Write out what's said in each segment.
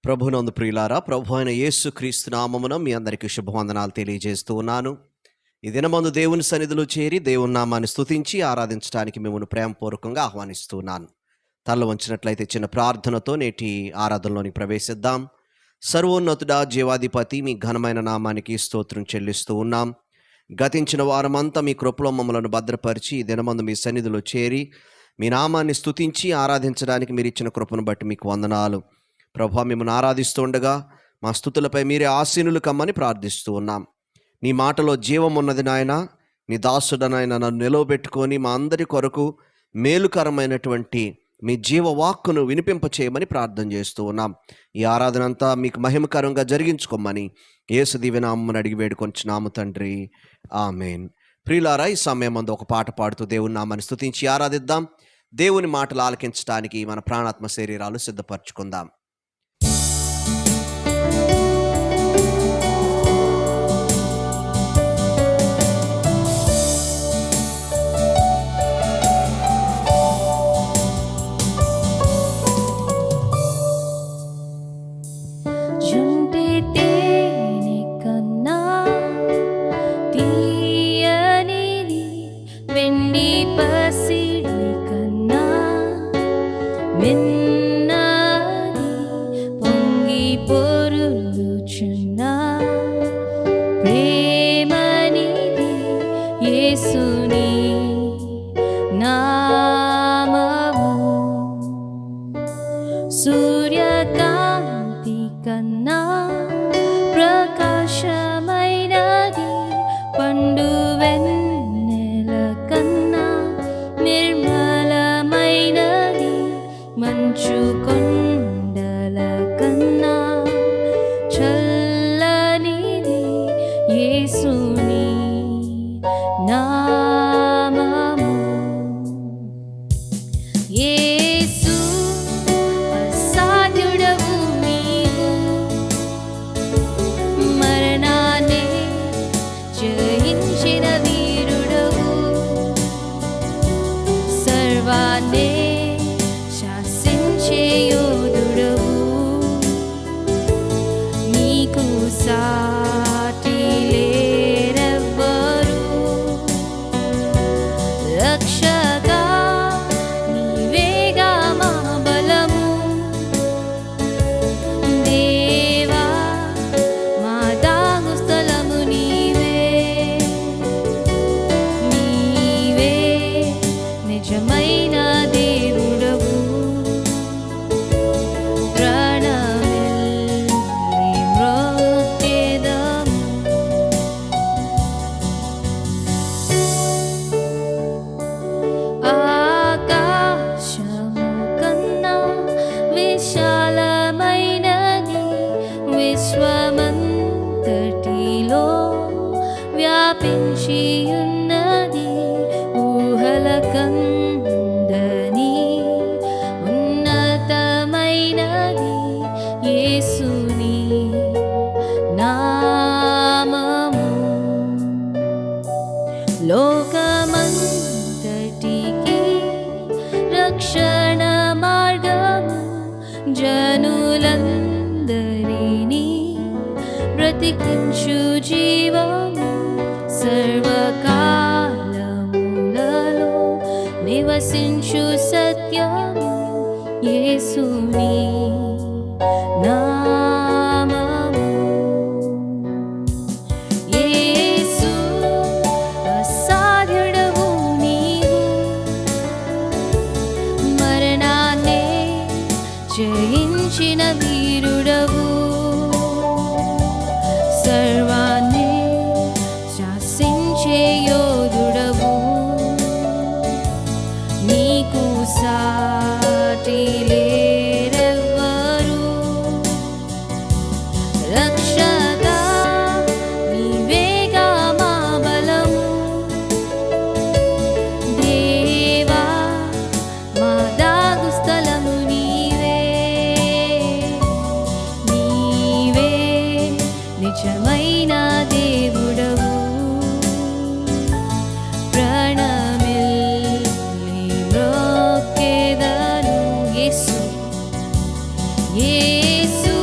ప్రభునందు ప్రియులారా, ప్రభు అయిన యేసు క్రీస్తు నామమున మీ అందరికీ శుభవందనాలు తెలియజేస్తూ ఉన్నాను. ఈ దినమందు దేవుని సన్నిధిలో చేరి దేవుని నామాన్ని స్తుతించి ఆరాధించడానికి మిమ్మల్ని ప్రేమపూర్వకంగా ఆహ్వానిస్తున్నాను. తల వంచినట్లయితే చిన్న ప్రార్థనతో నేటి ఆరాధనలోనికి ప్రవేశిద్దాం. సర్వోన్నతుడా, జీవాధిపతి, మీ ఘనమైన నామానికి స్తోత్రం చెల్లిస్తూ ఉన్నాం. గతించిన వారమంతా మీ కృపలో మమ్మలను భద్రపరిచి ఈ దినమందు మీ సన్నిధిలో చేరి మీ నామాన్ని స్తుతించి ఆరాధించడానికి మీరు ఇచ్చిన కృపను బట్టి మీకు వందనాలు. ప్రభువా, మిమ్మల్ని ఆరాధిస్తూ ఉండగా మా స్తుతులపై మీరే ఆసీనులు కమ్మని ప్రార్థిస్తూ ఉన్నాం. నీ మాటలో జీవం ఉన్నది నాయన. నీ దాసుడనైనా నన్ను నిలవబెట్టుకొని మా అందరి కొరకు మేలుకరమైనటువంటి మీ జీవవాక్కును వినిపింపచేయమని ప్రార్థన చేస్తూ ఉన్నాం. ఈ ఆరాధన అంతా మీకు మహిమకరంగా జరిగించుకోమని యేసు దివ్యనామమున అడిగి వేడుకొంచున్నాము తండ్రి, ఆమేన్. ప్రియులారా, ఈ సమయం అందు ఒక పాట పాడుతూ దేవుని నామాన్ని స్తుతించి ఆరాధిద్దాం. దేవుని మాటలు ఆలకించడానికి మన ప్రాణాత్మ శరీరాలు సిద్ధపరచుకుందాం. సూర్యకాంతి కన్నా ప్రకాశమైనది, పండు వెన్నెల కన్నా నిర్మలమైనది, మంచు కొండల కన్నా చల్లనిది యేసుని నామము. శాసించే యోధుడవు, నీకు సాటి లేరెవ్వరు. రక్షగా నీవేగా మా బలము, దేవా మా దాగు స్థలము నీవే. నీవే నిజమైన విశ్వమంతటిలో వ్యాపించియున్నది, ఊహల కందని ఉన్నతమైనది యేసుని నామము. లోకమంతటికి రక్షణ మార్గము, జనులందరినీ బ్రతికించు జీవము, సర్వకాలములలో నివసించు సత్యము యేసుని నామము. యేసు అసాధ్యుడవు నీవు, మరణాన్నే జయించిన వీరుడవు, సర్వాన్ని శాసించే యోధుడవు, నీకు సాటి లేరెవ్వరు. రక్షగా నీవేగా మా బలము, దేవా మా దాగు స్థలము నీవే. నీవే నిజమైన దేవుడవు, ప్రణమిల్లి మ్రొక్కెదను యేసు. యేసు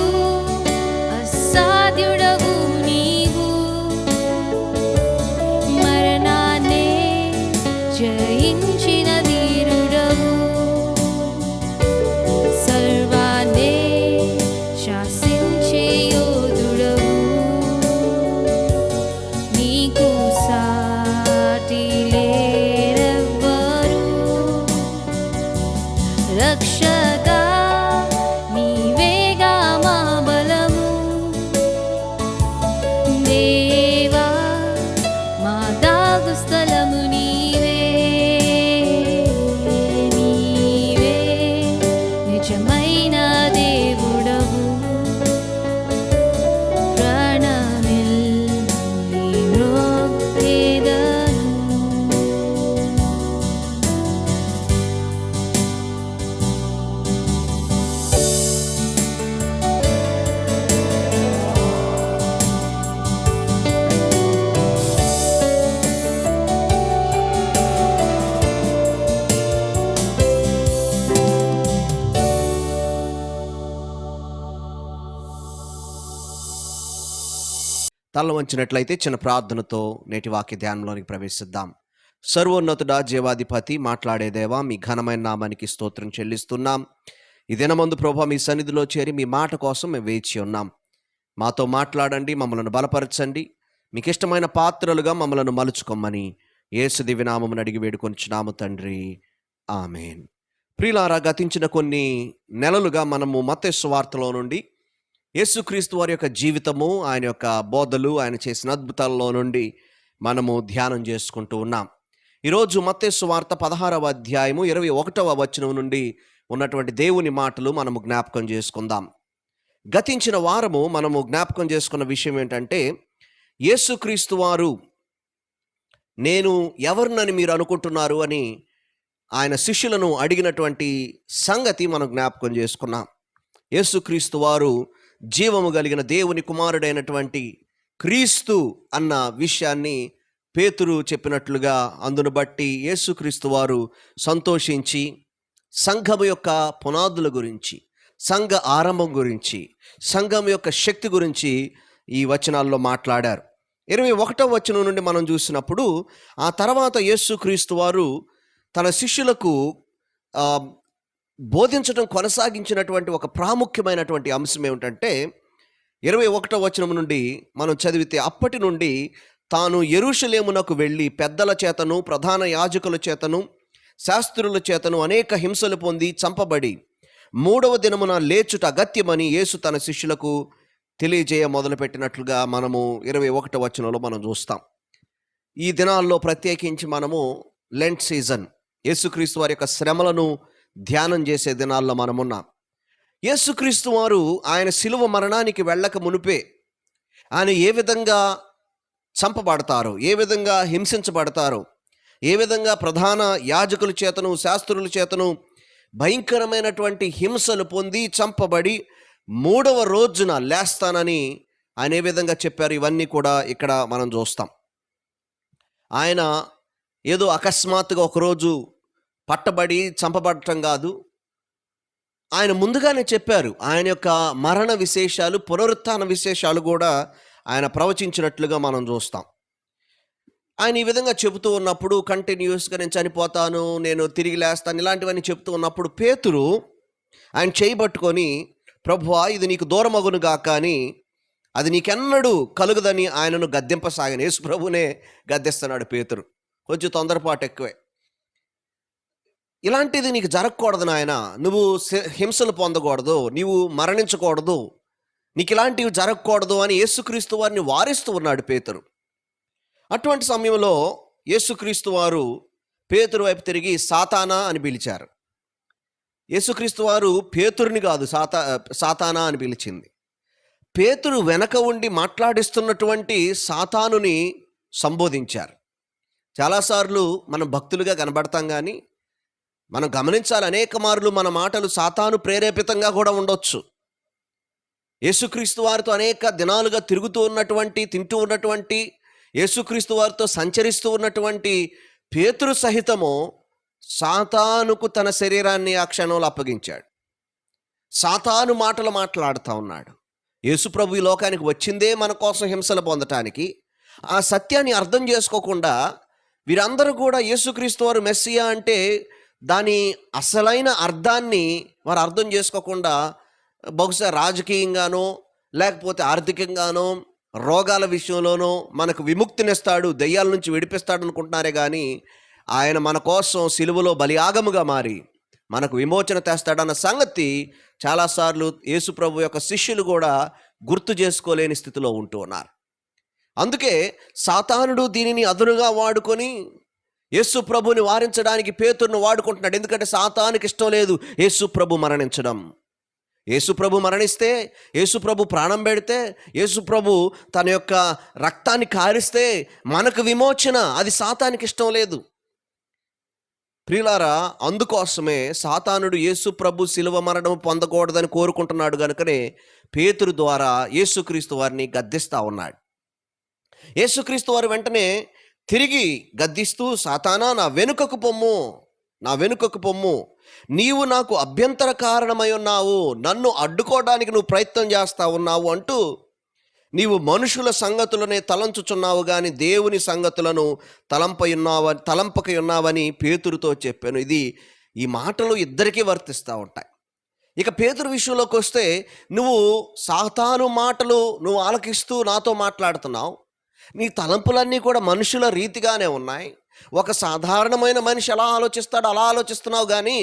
తల వంచినట్లయితే చిన్న ప్రార్థనతో నేటి వాక్య ధ్యానంలోనికి ప్రవేశిద్దాం. సర్వోన్నతుడా, జీవాధిపతి, మాట్లాడే దేవా, మీ ఘనమైన నామానికి స్తోత్రం చెల్లిస్తున్నాం. ఈ దినమందు ప్రభువా, మీ సన్నిధిలో చేరి మీ మాట కోసం మేము వేచి ఉన్నాం. మాతో మాట్లాడండి, మమ్మల్ని బలపరచండి, మీకు ఇష్టమైన పాత్రలుగా మమ్మల్ని మలుచుకోమని యేసు దివ్య నామమున అడిగి వేడుకొనిచున్నాము తండ్రి, ఆమేన్. ప్రియులారా, గతించిన కొన్ని నెలలుగా మనము మత్తయి సువార్తలో నుండి యేసుక్రీస్తు వారి యొక్క జీవితము, ఆయన యొక్క బోధలు, ఆయన చేసిన అద్భుతాల్లో నుండి మనము ధ్యానం చేసుకుంటూ ఉన్నాం. ఈరోజు మత్తయి సువార్త 16వ అధ్యాయము 21వ వచనం నుండి ఉన్నటువంటి దేవుని మాటలు మనము జ్ఞాపకం చేసుకుందాం. గతించిన వారము మనము జ్ఞాపకం చేసుకున్న విషయం ఏంటంటే, యేసుక్రీస్తు వారు నేను ఎవరినని మీరు అనుకుంటున్నారు అని ఆయన శిష్యులను అడిగినటువంటి సంగతి మనం జ్ఞాపకం చేసుకున్నాం. యేసుక్రీస్తు వారు జీవము కలిగిన దేవుని కుమారుడైనటువంటి క్రీస్తు అన్న విషయాన్ని పేతురు చెప్పినట్లుగా, అందును బట్టి యేసుక్రీస్తు వారు సంతోషించి సంఘము యొక్క పునాదుల గురించి, సంఘ ఆరంభం గురించి, సంఘం యొక్క శక్తి గురించి ఈ వచనాల్లో మాట్లాడారు. 21వ వచనం నుండి మనం చూసినప్పుడు, ఆ తర్వాత యేసుక్రీస్తు వారు తన శిష్యులకు బోధించడం కొనసాగించినటువంటి ఒక ప్రాముఖ్యమైనటువంటి అంశం ఏమిటంటే, 21వ వచనం నుండి మనం చదివితే, అప్పటి నుండి తాను యెరూషలేమునకు వెళ్ళి పెద్దల చేతను, ప్రధాన యాజకుల చేతను, శాస్త్రుల చేతను అనేక హింసలు పొంది చంపబడి 3వ దినమున లేచుట అగత్యమని యేసు తన శిష్యులకు తెలియజేయ మొదలుపెట్టినట్లుగా మనము 21వ వచనంలో మనం చూస్తాం. ఈ దినాల్లో ప్రత్యేకించి మనము లెంట్ సీజన్, యేసుక్రీస్తు వారి యొక్క శ్రమలను ధ్యానం చేసే దినాల్లో మనమున్నాం. యేసుక్రీస్తు వారు ఆయన శిలువ మరణానికి వెళ్ళక మునిపే ఆయన ఏ విధంగా చంపబడతారో, ఏ విధంగా హింసించబడతారో, ఏ విధంగా ప్రధాన యాజకుల చేతను, శాస్త్రుల చేతను భయంకరమైనటువంటి హింసలు పొంది చంపబడి 3వ రోజున లేస్తానని ఆయన ఏ విధంగా చెప్పారు, ఇవన్నీ కూడా ఇక్కడ మనం చూస్తాం. ఆయన ఏదో అకస్మాత్తుగా ఒకరోజు పట్టబడి చంపబడటం కాదు, ఆయన ముందుగానే చెప్పారు. ఆయన యొక్క మరణ విశేషాలు, పునరుత్థాన విశేషాలు కూడా ఆయన ప్రవచించినట్లుగా మనం చూస్తాం. ఆయన ఈ విధంగా చెబుతూ ఉన్నప్పుడు, కంటిన్యూస్గా నేను చనిపోతాను, నేను తిరిగి లేస్తాను, ఇలాంటివన్నీ చెప్తూ ఉన్నప్పుడు పేతురు ఆయన చేయబట్టుకొని, ప్రభువా ఇది నీకు దూరమగును గాక అని, అది నీకెన్నడూ కలుగుదని ఆయనను గద్దెంపసాగిన. యేసు ప్రభునే గద్దెస్తున్నాడు పేతురు. కొంచెం తొందరపాటు ఎక్కువే. ఇలాంటిది నీకు జరగకూడదు నాయన, నువ్వు హింసలు పొందకూడదు, నీవు మరణించకూడదు, నీకు ఇలాంటివి జరగకూడదు అని యేసుక్రీస్తు వారిని వారిస్తూ ఉన్నాడు పేతురు. అటువంటి సమయంలో యేసుక్రీస్తు వారు పేతురు వైపు తిరిగి సాతానా అని పిలిచారు. యేసుక్రీస్తు వారు పేతురుని కాదు, సాతానా అని పిలిచింది. పేతురు వెనక ఉండి మాట్లాడిస్తున్నటువంటి సాతానుని సంబోధించారు. చాలాసార్లు మనం భక్తులుగా కనబడతాం, కానీ మనం గమనించాలి, అనేక మార్లు మన మాటలు సాతాను ప్రేరేపితంగా కూడా ఉండొచ్చు. యేసుక్రీస్తు వారితో అనేక దినాలుగా తిరుగుతూ ఉన్నటువంటి, తింటూ ఉన్నటువంటి, యేసుక్రీస్తు వారితో సంచరిస్తూ ఉన్నటువంటి పేతురు సహితము సాతానుకు తన శరీరాన్ని ఆ క్షణంలో అప్పగించాడు. సాతాను మాటలు మాట్లాడుతూ ఉన్నాడు. యేసుప్రభు ఈ లోకానికి వచ్చిందే మన కోసం హింసలు పొందటానికి. ఆ సత్యాన్ని అర్థం చేసుకోకుండా వీరందరూ కూడా యేసుక్రీస్తు వారు మెస్సియా అంటే దాని అసలైన అర్థాన్ని వారు అర్థం చేసుకోకుండా, బహుశా రాజకీయంగానో లేకపోతే ఆర్థికంగానో రోగాల విషయంలోనో మనకు విముక్తినిస్తాడు, దెయ్యాల నుంచి విడిపిస్తాడు అనుకుంటున్నారే కానీ, ఆయన మన కోసం సిలువలో బలియాగముగా మారి మనకు విమోచన తెస్తాడన్న సంగతి చాలాసార్లు యేసు ప్రభు యొక్క శిష్యులు కూడా గుర్తు చేసుకోలేని స్థితిలో ఉంటూ ఉన్నారు. అందుకే సాతానుడు దీనిని అదునుగా వాడుకొని యేసు ప్రభుని వారించడానికి పేతురును వాడుకుంటున్నాడు. ఎందుకంటే సాతానుకి ఇష్టం లేదు యేసు ప్రభు మరణించడం. యేసు ప్రభు మరణిస్తే, యేసు ప్రభు ప్రాణం పెడితే, యేసు ప్రభు తన యొక్క రక్తాన్ని కారిస్తే మనకు విమోచన, అది సాతానికి ఇష్టం లేదు. ప్రియులారా, అందుకోసమే సాతానుడు యేసు ప్రభు శిలువ మరణం పొందకూడదని కోరుకుంటున్నాడు. కనుకనే పేతురు ద్వారా యేసుక్రీస్తు వారిని గద్దిస్తూ ఉన్నాడు. యేసుక్రీస్తు వారు వెంటనే తిరిగి గద్దిస్తూ, సాతానా నా వెనుకకు పొమ్ము, నా వెనుకకు పొమ్ము, నీవు నాకు అభ్యంతర కారణమై ఉన్నావు, నన్ను అడ్డుకోవడానికి నువ్వు ప్రయత్నం చేస్తా ఉన్నావు అంటూ నీవు మనుషుల సంగతులనే తలంచుచున్నావు గాని దేవుని సంగతులను తలంపకై ఉన్నావని పేతురుతో చెప్పాను. ఈ మాటలు ఇద్దరికీ వర్తిస్తూ ఉంటాయి. ఇక పేతురు విషయంలోకి వస్తే, నువ్వు సాతాను మాటలు నువ్వు ఆలకిస్తూ నాతో మాట్లాడుతున్నావు. నీ తలంపులన్నీ కూడా మనుషుల రీతిగానే ఉన్నాయి. ఒక సాధారణమైన మనిషి ఎలా ఆలోచిస్తాడో అలా ఆలోచిస్తున్నావు, కానీ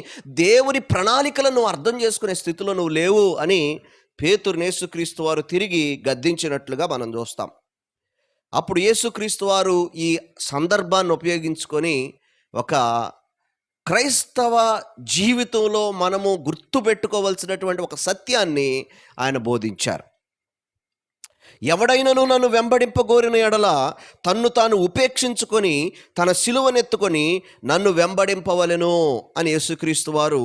దేవుని ప్రణాళికలను నువ్వు అర్థం చేసుకునే స్థితిలో నువ్వు లేవు అని పేతురుని యేసుక్రీస్తు వారు తిరిగి గద్దించినట్లుగా మనం చూస్తాం. అప్పుడు యేసుక్రీస్తు వారు ఈ సందర్భాన్ని ఉపయోగించుకొని ఒక క్రైస్తవ జీవితంలో మనము గుర్తుపెట్టుకోవలసినటువంటి ఒక సత్యాన్ని ఆయన బోధించారు. ఎవడైనను నన్ను వెంబడింపగోరిన ఎడల తన్ను తాను ఉపేక్షించుకొని తన సిలువనెత్తుకొని నన్ను వెంబడింపవలెను అని యేసుక్రీస్తు వారు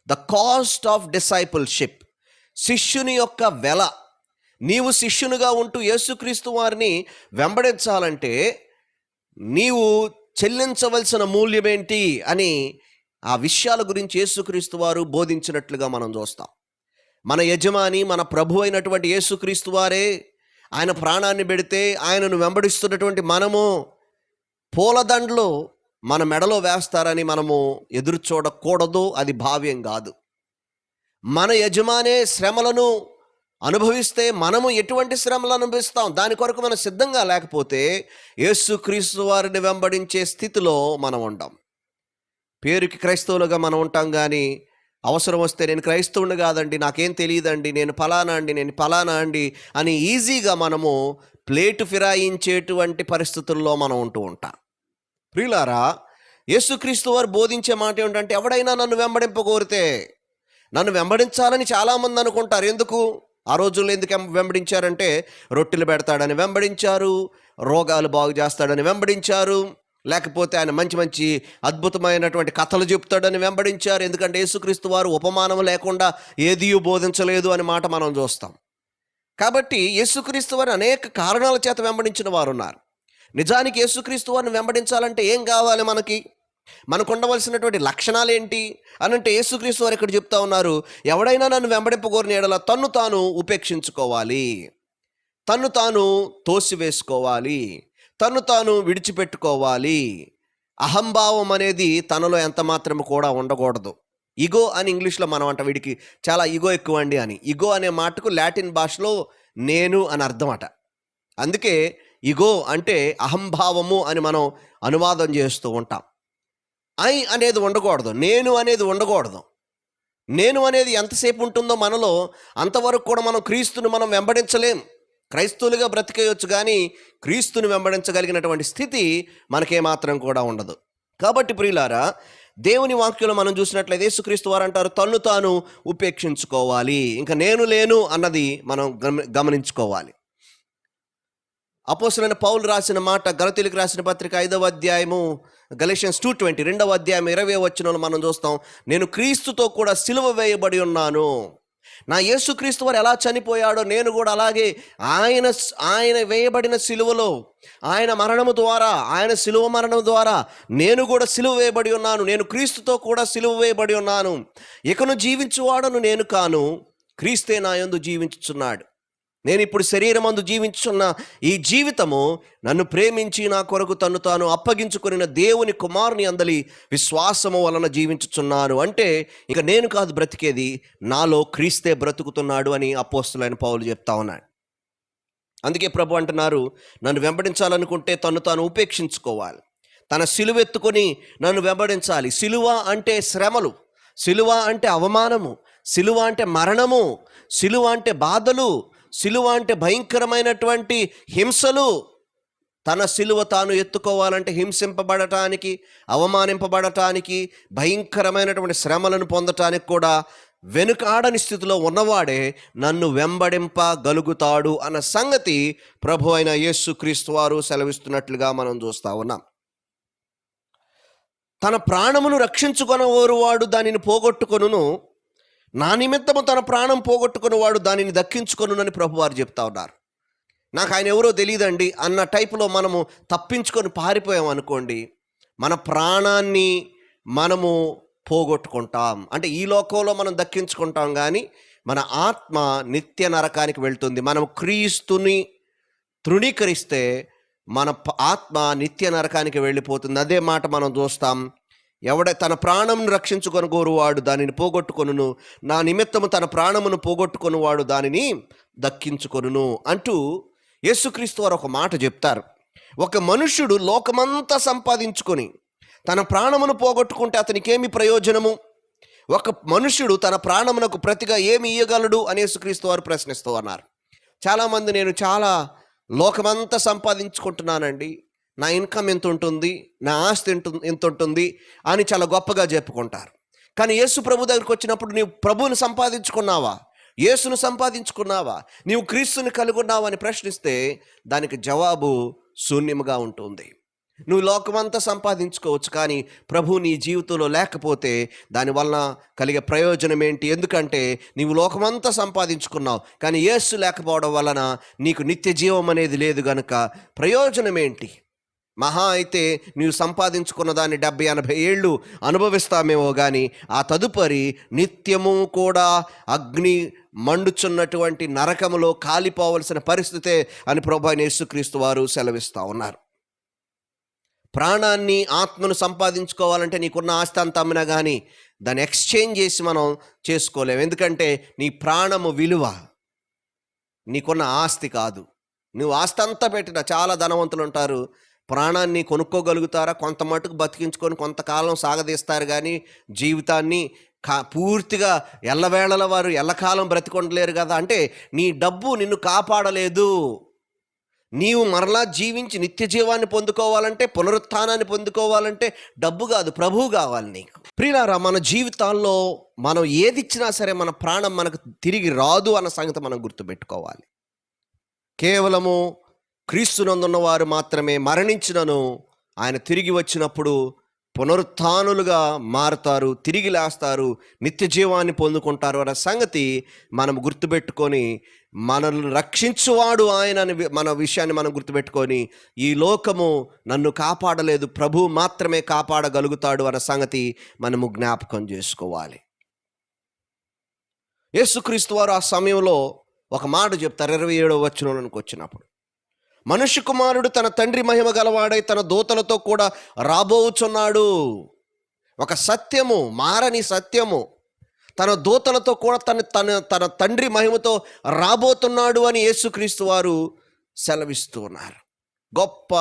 ద కాస్ట్ ఆఫ్ డిసైపుల్షిప్, శిష్యుని యొక్క వెల, నీవు శిష్యునిగా ఉంటూ యేసుక్రీస్తు వారిని వెంబడించాలంటే నీవు చెల్లించవలసిన మూల్యమేంటి అని ఆ విషయాల గురించి యేసుక్రీస్తు వారు బోధించినట్లుగా మనం చూస్తాం. మన యజమాని, మన ప్రభు అయినటువంటి యేసుక్రీస్తు వారే ఆయన ప్రాణాన్ని పెడితే ఆయనను వెంబడిస్తున్నటువంటి మనము పూలదండలు మన మెడలో వేస్తారని మనము ఎదురు చూడకూడదు. అది భావ్యం కాదు. మన యజమానే శ్రమలను అనుభవిస్తే మనము ఎటువంటి శ్రమలు అనుభవిస్తాం? దాని కొరకు మనం సిద్ధంగా లేకపోతే యేసుక్రీస్తు వారిని వెంబడించే స్థితిలో మనం ఉంటాం. పేరుకి క్రైస్తవులుగా మనం ఉంటాం, కానీ అవసరం వస్తే నేను క్రైస్తవుని కాదండి, నాకేం తెలియదండి, నేను ఫలానా అండి అని ఈజీగా మనము ప్లేటు ఫిరాయించేటువంటి పరిస్థితుల్లో మనం ఉంటూ ఉంటాం. ప్రియులారా, యేసుక్రీస్తు వారు బోధించే మాట ఏమిటంటే, ఎవడైనా నన్ను వెంబడింపగోరితే, నన్ను వెంబడించాలని చాలామంది అనుకుంటారు. ఎందుకు ఆ రోజుల్లో ఎందుకు వెంబడించారంటే, రొట్టెలు పెడతాడని వెంబడించారు, రోగాలు బాగు చేస్తాడని వెంబడించారు, లేకపోతే ఆయన మంచి మంచి అద్భుతమైనటువంటి కథలు చెప్తాడని వెంబడించారు. ఎందుకంటే యేసుక్రీస్తు వారు ఉపమానం లేకుండా ఏదీ బోధించలేదు అని మాట మనం చూస్తాం. కాబట్టి యేసుక్రీస్తు వారు అనేక కారణాల చేత వెంబడించిన వారు ఉన్నారు. నిజానికి యేసుక్రీస్తు వారిని వెంబడించాలంటే ఏం కావాలి? మనకు ఉండవలసినటువంటి లక్షణాలు ఏంటి అని అంటే, యేసుక్రీస్తు వారు ఇక్కడ చెప్తా ఉన్నారు, ఎవడైనా నన్ను వెంబడింపగోరిన ఎడల తన్ను తాను ఉపేక్షించుకోవాలి, తన్ను తాను తోసివేసుకోవాలి, తన్ను తాను విడిచిపెట్టుకోవాలి. అహంభావం అనేది తనలో ఎంత మాత్రము కూడా ఉండకూడదు. ఇగో అని ఇంగ్లీష్లో మనం అంట, వీడికి చాలా ఇగో ఎక్కువ అండి అని. ఇగో అనే మాటకు లాటిన్ భాషలో నేను అని అర్థం అట. అందుకే ఇగో అంటే అహంభావము అని మనం అనువాదం చేస్తూ ఉంటాం. ఐ అనేది ఉండకూడదు, నేను అనేది ఉండకూడదు. నేను అనేది ఎంతసేపు ఉంటుందో మనలో, అంతవరకు కూడా మనం క్రీస్తుని మనం వెంబడించలేం. క్రైస్తవులుగా బ్రతికేయొచ్చు, కానీ క్రీస్తుని వెంబడించగలిగినటువంటి స్థితి మనకేమాత్రం కూడా ఉండదు. కాబట్టి ప్రియులారా, దేవుని వాక్యంలో మనం చూసినట్లయితే యేసుక్రీస్తు వారు అంటారు, తన్ను తాను ఉపేక్షించుకోవాలి. ఇంకా నేను లేను అన్నది మనం గమనించుకోవాలి. అపోస్తలుడైన పౌలు రాసిన మాట, గలతీయులకు రాసిన పత్రిక 5వ అధ్యాయము గలేషియన్స్ 2:20 2వ అధ్యాయం 20వ వచనంలో మనం చూస్తాం, నేను క్రీస్తుతో కూడా సిలువ వేయబడి ఉన్నాను. నా యేసుక్రీస్తు వారు ఎలా చనిపోయాడో నేను కూడా అలాగే ఆయన వేయబడిన సిలువలో, ఆయన మరణము ద్వారా, ఆయన సిలువ మరణం ద్వారా నేను కూడా సిలువ వేయబడి ఉన్నాను. నేను క్రీస్తుతో కూడా సిలువ వేయబడి ఉన్నాను. ఇకను జీవించువాడను నేను కాను, క్రీస్తే నా యందు జీవించుచున్నాడు. నేను ఇప్పుడు శరీరమందు జీవించుచున్న ఈ జీవితము నన్ను ప్రేమించి నా కొరకు తన్ను తాను అప్పగించుకున్న దేవుని కుమారుని అందలి విశ్వాసము వలన జీవించుచున్నాను. అంటే ఇక నేను కాదు బ్రతికేది, నాలో క్రీస్తే బ్రతుకుతున్నాడు అని అపోస్తలుడైన పౌలు చెప్తా ఉన్నాడు. అందుకే ప్రభు అంటున్నారు, నన్ను వెంబడించాలనుకుంటే తన్ను తాను ఉపేక్షించుకోవాలి, తన సిలువెత్తుకొని నన్ను వెంబడించాలి. సిలువ అంటే శ్రమలు, సిలువ అంటే అవమానము, సిలువ అంటే మరణము, సిలువ అంటే బాధలు, సిలువ అంటే భయంకరమైనటువంటి హింసలు. తన సిలువ తాను ఎత్తుకోవాలంటే హింసింపబడటానికి, అవమానింపబడటానికి, భయంకరమైనటువంటి శ్రమలను పొందటానికి కూడా వెనుకాడని స్థితిలో ఉన్నవాడే నన్ను వెంబడింపగలుగుతాడు అన్న సంగతి ప్రభు అయిన యేసుక్రీస్తు వారు సెలవిస్తున్నట్లుగా మనం చూస్తూ ఉన్నాం. తన ప్రాణమును రక్షించుకొనవాడు దానిని పోగొట్టుకొనును, నా నిమిత్తము తన ప్రాణం పోగొట్టుకున్నవాడు దానిని దక్కించుకొనునని ప్రభువారు చెప్తా ఉన్నారు. నాకు ఆయన ఎవరో తెలియదండి అన్న టైపులో మనము తప్పించుకొని పారిపోయాం అనుకోండి, మన ప్రాణాన్ని మనము పోగొట్టుకుంటాం. అంటే ఈ లోకంలో మనం దక్కించుకుంటాం, కానీ మన ఆత్మ నిత్య నరకానికి వెళ్తుంది. మనం క్రీస్తుని తృణీకరిస్తే మన ఆత్మ నిత్య నరకానికి వెళ్ళిపోతుంది. అదే మాట మనం చూస్తాం. తన ప్రాణమును రక్షించుకొనుగోరువాడు దానిని పోగొట్టుకొనును, నా నిమిత్తము తన ప్రాణమును పోగొట్టుకొనువాడు దానిని దక్కించుకొనును అంటూ యేసుక్రీస్తు వారు ఒక మాట చెప్తారు. ఒక మనుష్యుడు లోకమంతా సంపాదించుకొని తన ప్రాణమును పోగొట్టుకుంటే అతనికేమి ప్రయోజనము? ఒక మనుష్యుడు తన ప్రాణమునకు ప్రతిగా ఏమి ఇయ్యగలడు అని యేసుక్రీస్తు వారు ప్రశ్నిస్తూ అన్నారు. చాలామంది నేను చాలా లోకమంతా సంపాదించుకుంటున్నానండి, నా ఇన్కమ్ ఎంత ఉంటుంది, నా ఆస్తి ఎంత ఉంటుంది అని చాలా గొప్పగా చెప్పుకుంటారు. కానీ యేసు ప్రభు దగ్గరికి వచ్చినప్పుడు నీవు ప్రభువుని సంపాదించుకున్నావా, యేసును సంపాదించుకున్నావా, నీవు క్రీస్తుని కలిగి ఉన్నావా అని ప్రశ్నిస్తే దానికి జవాబు శూన్యముగా ఉంటుంది. నువ్వు లోకమంతా సంపాదించుకోవచ్చు, కానీ ప్రభు నీ జీవితంలో లేకపోతే దానివల్ల కలిగే ప్రయోజనం ఏంటి? ఎందుకంటే నీవు లోకమంతా సంపాదించుకున్నావు, కానీ యేసు లేకపోవడం వలన నీకు నిత్య జీవం అనేది లేదు గనుక ప్రయోజనం ఏంటి? మహా అయితే నీవు సంపాదించుకున్న దాన్ని 70-80 ఏళ్ళు అనుభవిస్తామేమో, కానీ ఆ తదుపరి నిత్యము కూడా అగ్ని మండుచున్నటువంటి నరకములో కాలిపోవలసిన పరిస్థితే అని ప్రభువైన యేసుక్రీస్తు వారు సెలవిస్తూ ఉన్నారు. ప్రాణాన్ని, ఆత్మను సంపాదించుకోవాలంటే నీకున్న ఆస్తి అంతా అమ్మినా కానీ దాన్ని ఎక్స్చేంజ్ చేసి మనం చేసుకోలేము. ఎందుకంటే నీ ప్రాణము విలువ నీకున్న ఆస్తి కాదు. నువ్వు ఆస్తి అంతా పెట్టినా, చాలా ధనవంతులు ఉంటారు, ప్రాణాన్ని కొనుక్కోగలుగుతారా? కొంత మటుకు బతికించుకొని కొంతకాలం సాగదీస్తారు, కానీ జీవితాన్ని పూర్తిగా ఎల్లవేళల వారు ఎల్లకాలం బ్రతికొండలేరు కదా. అంటే నీ డబ్బు నిన్ను కాపాడలేదు. నీవు మరలా జీవించి నిత్య జీవాన్ని పొందుకోవాలంటే, పునరుత్థానాన్ని పొందుకోవాలంటే డబ్బు కాదు, ప్రభువు కావాలి నీకు. ప్రియులారా, మన జీవితాల్లో మనం ఏది ఇచ్చినా సరే మన ప్రాణం మనకు తిరిగి రాదు అన్న సంగతి మనం గుర్తుపెట్టుకోవాలి. కేవలము క్రీస్తునందున్న వారు మాత్రమే మరణించినను ఆయన తిరిగి వచ్చినప్పుడు పునరుత్థానులుగా మారుతారు, తిరిగి లేస్తారు, నిత్య జీవాన్ని పొందుకుంటారు అన్న సంగతి మనం గుర్తుపెట్టుకొని, మనల్ని రక్షించువాడు ఆయన అని మన విషయాన్ని మనం గుర్తుపెట్టుకొని, ఈ లోకము నన్ను కాపాడలేదు, ప్రభువు మాత్రమే కాపాడగలుగుతాడు అన్న సంగతి మనము జ్ఞాపకం చేసుకోవాలి. యేసుక్రీస్తు వారు ఆ సమయంలో ఒక మాట చెప్తారు. 27వ వచనంలోకి వచ్చినప్పుడు, మనుష్య కుమారుడు తన తండ్రి మహిమ గలవాడై తన దూతలతో కూడా రాబోచున్నాడు. ఒక సత్యము, మారని సత్యము, తన దూతలతో కూడా తన తండ్రి మహిమతో రాబోతున్నాడు అని యేసుక్రీస్తు వారు సెలవిస్తూ ఉన్నారు. గొప్ప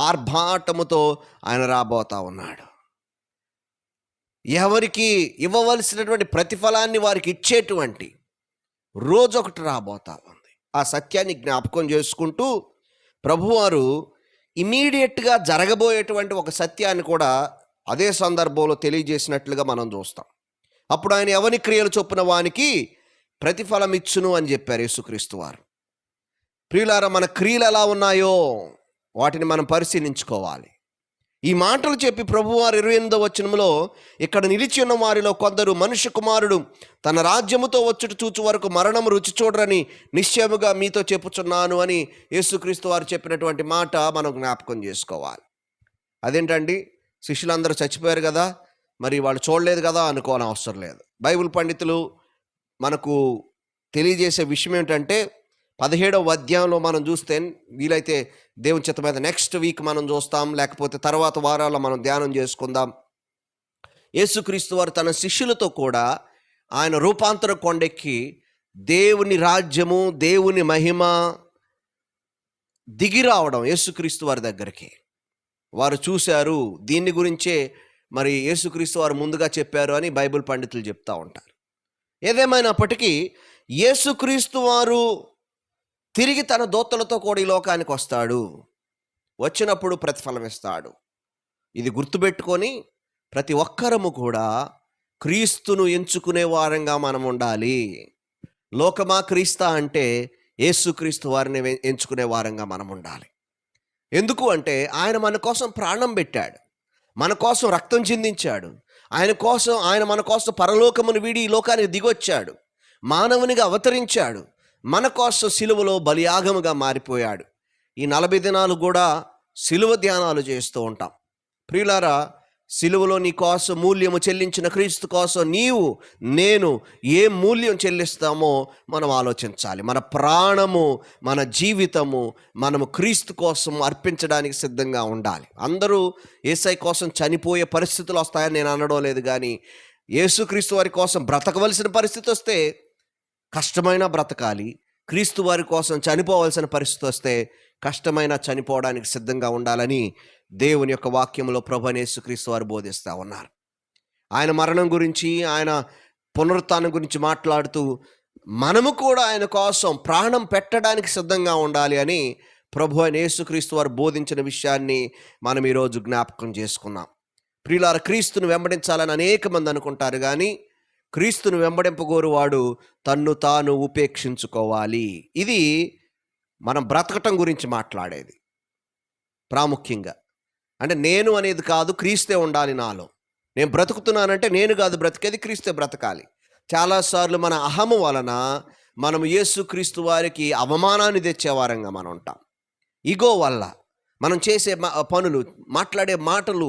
ఆర్భాటముతో ఆయన రాబోతా ఉన్నాడు. ఎవరికి ఇవ్వవలసినటువంటి ప్రతిఫలాన్ని వారికి ఇచ్చేటువంటి రోజు ఒకటి రాబోతా ఉంది. ఆ సత్యాన్ని జ్ఞాపకం చేసుకుంటూ ప్రభువారు ఇమీడియట్గా జరగబోయేటువంటి ఒక సత్యాన్ని కూడా అదే సందర్భంలో తెలియజేసినట్లుగా మనం చూస్తాం. అప్పుడు ఆయన ఎవని క్రియలు చొప్పున వానికి ప్రతిఫలం ఇచ్చును అని చెప్పారు యేసుక్రీస్తు వారు. ప్రియులారా, మన క్రియలు ఎలా ఉన్నాయో వాటిని మనం పరిశీలించుకోవాలి. ఈ మాటలు చెప్పి ప్రభువారు 28వ వచనంలో, ఇక్కడ నిలిచి ఉన్న వారిలో కొందరు మనుష్య కుమారుడు తన రాజ్యముతో వచ్చుట చూచు వరకు మరణము రుచి చూడరని నిశ్చయముగా మీతో చెప్పుచున్నాను అని యేసుక్రీస్తు వారు చెప్పినటువంటి మాట మనం జ్ఞాపకం చేసుకోవాలి. అదేంటండి, శిష్యులందరూ చచ్చిపోయారు కదా, మరి వాళ్ళు చూడలేదు కదా అనుకోని అవసరం లేదు. బైబిల్ పండితులు మనకు తెలియజేసే విషయం ఏంటంటే, 17వ అధ్యాయంలో మనం చూస్తే, వీలైతే దేవుని చిత్తం మీద నెక్స్ట్ వీక్ మనం చూస్తాం, లేకపోతే తర్వాత వారాల్లో మనం ధ్యానం చేసుకుందాం. యేసుక్రీస్తు వారు తన శిష్యులతో కూడా ఆయన రూపాంతర కొండెక్కి దేవుని రాజ్యము, దేవుని మహిమ దిగి రావడం యేసుక్రీస్తు వారి దగ్గరికి వారు చూశారు. దీని గురించే మరి యేసుక్రీస్తు వారు ముందుగా చెప్పారు అని బైబిల్ పండితులు చెప్తూ ఉంటారు. ఏదేమైనప్పటికీ యేసుక్రీస్తు వారు తిరిగి తన దూతలతో కూడా ఈ లోకానికి వస్తాడు, వచ్చినప్పుడు ప్రతిఫలం ఇస్తాడు. ఇది గుర్తుపెట్టుకొని ప్రతి ఒక్కరము కూడా క్రీస్తును ఎంచుకునే వారంగా మనం ఉండాలి. లోకమా క్రీస్తా అంటే యేసుక్రీస్తు వారిని ఎంచుకునే వారంగా మనం ఉండాలి. ఎందుకు అంటే ఆయన మన కోసం ప్రాణం పెట్టాడు, మన కోసం రక్తం చిందించాడు, ఆయన మన కోసం పరలోకమును వీడి ఈ లోకానికి దిగొచ్చాడు, మానవునిగా అవతరించాడు, మన కోసం సిలువలో బలియాగముగా మారిపోయాడు. ఈ 40 దినాలు కూడా సిలువ ధ్యానాలు చేస్తూ ఉంటాం. ప్రియులారా, సిలువలో నీ కోసం మూల్యము చెల్లించిన క్రీస్తు కోసం నేను ఏ మూల్యం చెల్లిస్తామో మనం ఆలోచించాలి. మన ప్రాణము, మన జీవితము మనము క్రీస్తు కోసం అర్పించడానికి సిద్ధంగా ఉండాలి. అందరూ యేసయ్య కోసం చనిపోయే పరిస్థితులు వస్తాయని నేను అనడం లేదు, కానీ యేసుక్రీస్తు వారి కోసం బ్రతకవలసిన పరిస్థితి వస్తే కష్టమైన బ్రతకాలి. క్రీస్తు వారి కోసం చనిపోవలసిన పరిస్థితి వస్తే కష్టమైన చనిపోవడానికి సిద్ధంగా ఉండాలని దేవుని యొక్క వాక్యంలో ప్రభువైన యేసుక్రీస్తు వారు బోధిస్తూ ఉన్నారు. ఆయన మరణం గురించి, ఆయన పునరుత్థానం గురించి మాట్లాడుతూ మనము కూడా ఆయన కోసం ప్రాణం పెట్టడానికి సిద్ధంగా ఉండాలి అని ప్రభువైన యేసుక్రీస్తు వారు బోధించిన విషయాన్ని మనం ఈరోజు జ్ఞాపకం చేసుకున్నాం. ప్రియులారా, క్రీస్తును వెంబడించాలని అనేక మంది అనుకుంటారు, కానీ క్రీస్తును వెంబడింపగోరు వాడు తన్ను తాను ఉపేక్షించుకోవాలి. ఇది మనం బ్రతకటం గురించి మాట్లాడేది ప్రాముఖ్యంగా. అంటే నేను అనేది కాదు, క్రీస్తే ఉండాలి నాలో. నేను బ్రతుకుతున్నానంటే నేను కాదు బ్రతికేది, క్రీస్తే బ్రతకాలి. చాలాసార్లు మన అహము వలన మనము యేసుక్రీస్తు వారికి అవమానాన్ని తెచ్చేవారంగా మనం ఉంటాం. ఈగో వల్ల మనం చేసే పనులు, మాట్లాడే మాటలు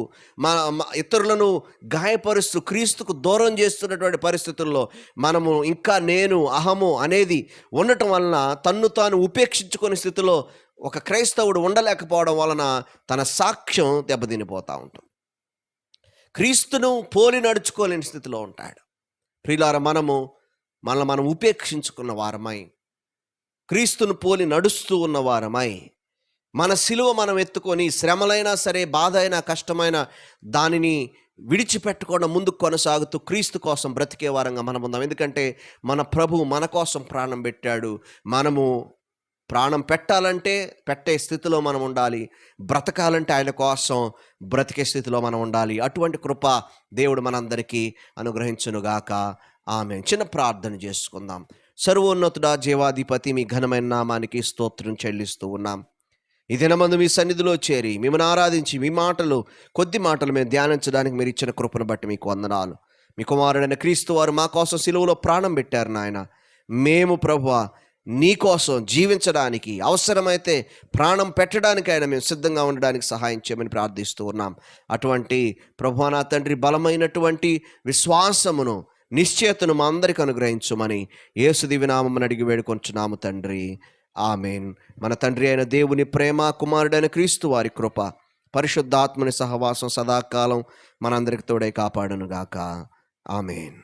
ఇతరులను గాయపరుస్తూ క్రీస్తుకు దూరం చేస్తున్నటువంటి పరిస్థితుల్లో మనము ఇంకా నేను, అహము అనేది ఉండటం వలన తన్ను తాను ఉపేక్షించుకునే స్థితిలో ఒక క్రైస్తవుడు ఉండలేకపోవడం వలన తన సాక్ష్యం దెబ్బతినిపోతూ ఉంటుంది. క్రీస్తును పోలి నడుచుకోలేని స్థితిలో ఉంటాడు. ప్రియులారా, మనం ఉపేక్షించుకున్న వారమై, క్రీస్తును పోలి నడుస్తూ ఉన్న వారమై, మన సిలువ మనం ఎత్తుకొని శ్రమలైనా సరే, బాధ అయినా, కష్టమైన దానిని విడిచిపెట్టకుండా ముందుకు కొనసాగుతూ క్రీస్తు కోసం బ్రతికే వారంగా మనం ఉందాం. ఎందుకంటే మన ప్రభువు మన కోసం ప్రాణం పెట్టాడు. మనము ప్రాణం పెట్టాలంటే పెట్టే స్థితిలో మనం ఉండాలి, బ్రతకాలంటే ఆయన కోసం బ్రతికే స్థితిలో మనం ఉండాలి. అటువంటి కృప దేవుడు మనందరికీ అనుగ్రహించునుగాక. ఆమేన్. చిన్న ప్రార్థన చేసుకుందాం. సర్వోన్నతుడా, జీవాధిపతి, మీ ఘనమైన నామానికి స్తోత్రం చెల్లిస్తూ ఉన్నాం. ఈ దినమందు మీ సన్నిధిలో చేరి మిమ్మల్ని ఆరాధించి మీ కొద్ది మాటలు మేము ధ్యానించడానికి మీరు ఇచ్చిన కృపను బట్టి మీకు వందనాలు. మీ కుమారుడైన క్రీస్తు వారు మా కోసం సిలువలో ప్రాణం పెట్టారు నాయన. మేము ప్రభువా నీ కోసం జీవించడానికి, అవసరమైతే ప్రాణం పెట్టడానికి ఆయన మేము సిద్ధంగా ఉండడానికి సహాయం చేయమని ప్రార్థిస్తూ ఉన్నాం. అటువంటి ప్రభువా నా తండ్రి, బలమైనటువంటి విశ్వాసమును, నిశ్చయతను మా అందరికి అనుగ్రహించమని యేసు దివ్యనామమున అడిగి వేడుకొంచున్నాము తండ్రి. ఆమేన్. మన తండ్రి అయిన దేవుని ప్రేమ, కుమారుడైన క్రీస్తు వారి కృప, పరిశుద్ధాత్మని సహవాసం సదాకాలం మనందరికి తోడై కాపాడునుగాక. ఆమేన్.